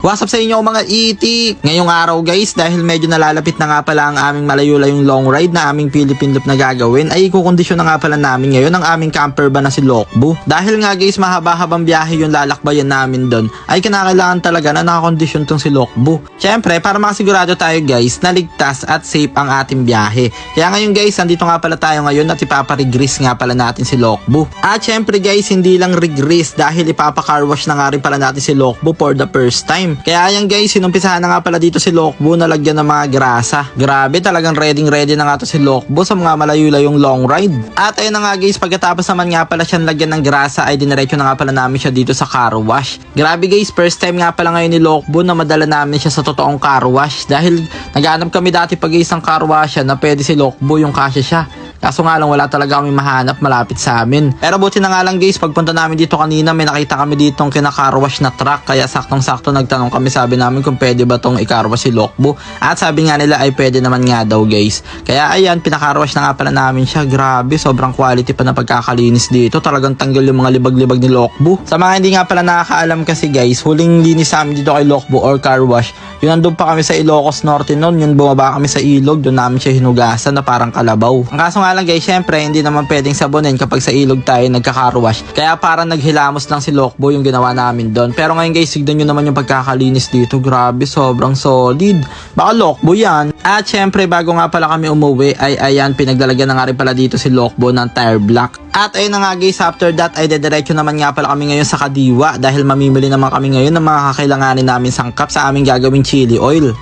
What's up sa inyo mga itik? Ngayong araw guys, dahil medyo nalalapit na nga pala ang aming malayo-layong long ride na aming Philippine Loop na gagawin, ay ikukondisyon na nga pala namin ngayon ang aming camper van na si Lokbu. Dahil nga guys, mahaba-habang biyahe yung lalakbayan namin doon, ay kinakailangan talaga na nakakondisyon tong si Lokbu. Syempre, para makasigurado tayo guys, na ligtas at safe ang ating biyahe. Kaya ngayon guys, andito nga pala tayo ngayon at ipaparigris nga pala natin si Lokbu. At syempre guys, hindi lang rigris dahil ipapa-carwash na nga rin pala natin si Lokbu for the first time. Kaya ayan guys, sinumpisahan na nga pala dito si Lokbu na lagyan ng mga grasa. Grabe, talagang ready na nga to si Lokbu sa mga malayo-layong long ride. At ayun na nga guys, pagkatapos naman nga pala siyang lagyan ng grasa ay diniretso na nga pala namin siya dito sa car wash. Grabe guys, first time nga pala ngayon ni Lokbu na madala namin siya sa totoong car wash. Dahil naghanap kami dati pag isang car wash na pwede si Lokbu yung kasya siya. Kaso nga lang wala talaga kami mahanap malapit sa amin. Pero buti na nga lang guys, pagpunta namin dito kanina may nakita kami ditong kina-carwash na truck. Kaya saktong-sakto nagtanong kami, sabi namin kung pwede ba tong i-carwash si Lokbu. At sabi nga nila ay pwede naman nga daw guys. Kaya ayan, pinaka-carwash na nga pala namin siya. Grabe, sobrang quality pa na pagkakalinis dito. Talagang tanggal yung mga libag-libag ni Lokbu. Sa mga hindi nga pala nakakaalam kasi guys, huling linis sa amin dito kay Lokbu or car wash, yun nandun pa kami sa Ilocos Norte noon. Yun bumaba kami sa ilog, doon namin siya hinugasan na parang kalabaw. Ang kaso nga lang guys, syempre hindi naman pwedeng sabunin kapag sa ilog tayo nagka-carwash. Kaya parang naghilamos lang si Lokbu yung ginawa namin doon. Pero ngayon guys, sigdan nyo naman yung pagkakalinis dito. Grabe, sobrang solid. Baka Lokbu yan. At syempre bago nga pala kami umuwi ay ayan, pinaglalagyan na nga rin pala dito si Lokbu ng tire block. At ayun na nga guys, after that ay dediretso naman nga pala kami ngayon sa Kadiwa dahil mamimili naman kami ngayon ng mga kakailanganin namin sangkap sa aming gagawing chili oil.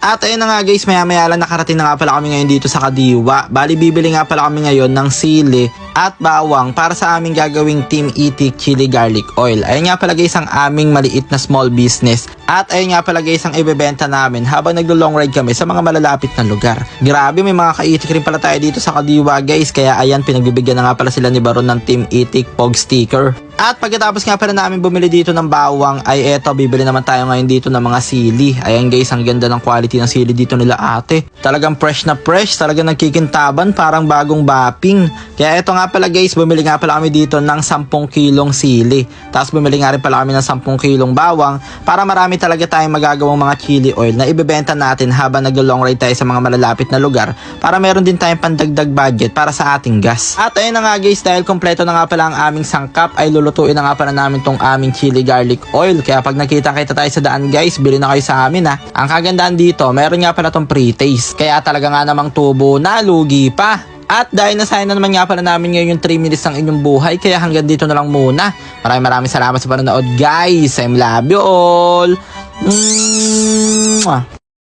At ayun na nga guys, maya-maya lang nakarating na nga pala kami ngayon dito sa Kadiwa. Bali bibili nga pala kami ngayon ng sili at bawang para sa aming gagawing Team Itik Chili Garlic Oil. Ayun nga pala guys ang aming maliit na small business. At ayun nga pala guys ang ibebenta namin habang naglo-long ride kami sa mga malalapit na lugar. Grabe, may mga ka-itik rin pala tayo dito sa Kadiwa guys. Kaya ayan, pinagbibigyan na nga pala sila ni Baron ng Team Itik Pog sticker. At pagkatapos nga pala namin bumili dito ng bawang ay eto, bibili naman tayo ngayon dito ng mga sili. Ayan guys, ang ganda ng quality ng sili dito nila ate. Talagang fresh na fresh, talagang nagkikintaban, parang bagong bapping. Kaya eto nga pala guys, bumili nga pala kami dito ng 10 kilong sili. Tapos bumili nga rin pala kami ng 10 kilong bawang para marami talaga tayong magagawang mga chili oil na ibebenta natin habang nag-long ride tayo sa mga malalapit na lugar para meron din tayong pandagdag budget para sa ating gas. At ayun na nga guys, dahil kompleto na nga pala ang aming sangkap ay lulutuin na nga pala namin tong aming chili garlic oil. Kaya pag nakita-kita tayo sa daan guys, bili na kayo sa amin ha. Ang kagandaan dito, meron nga pala tong pre-taste. Kaya talaga nga namang tubo na lugi pa. At dahil nasayang na naman nga pala namin ngayon yung 3 minutes ng inyong buhay, kaya hanggang dito na lang muna. Maraming salamat sa panonood guys. I love you all.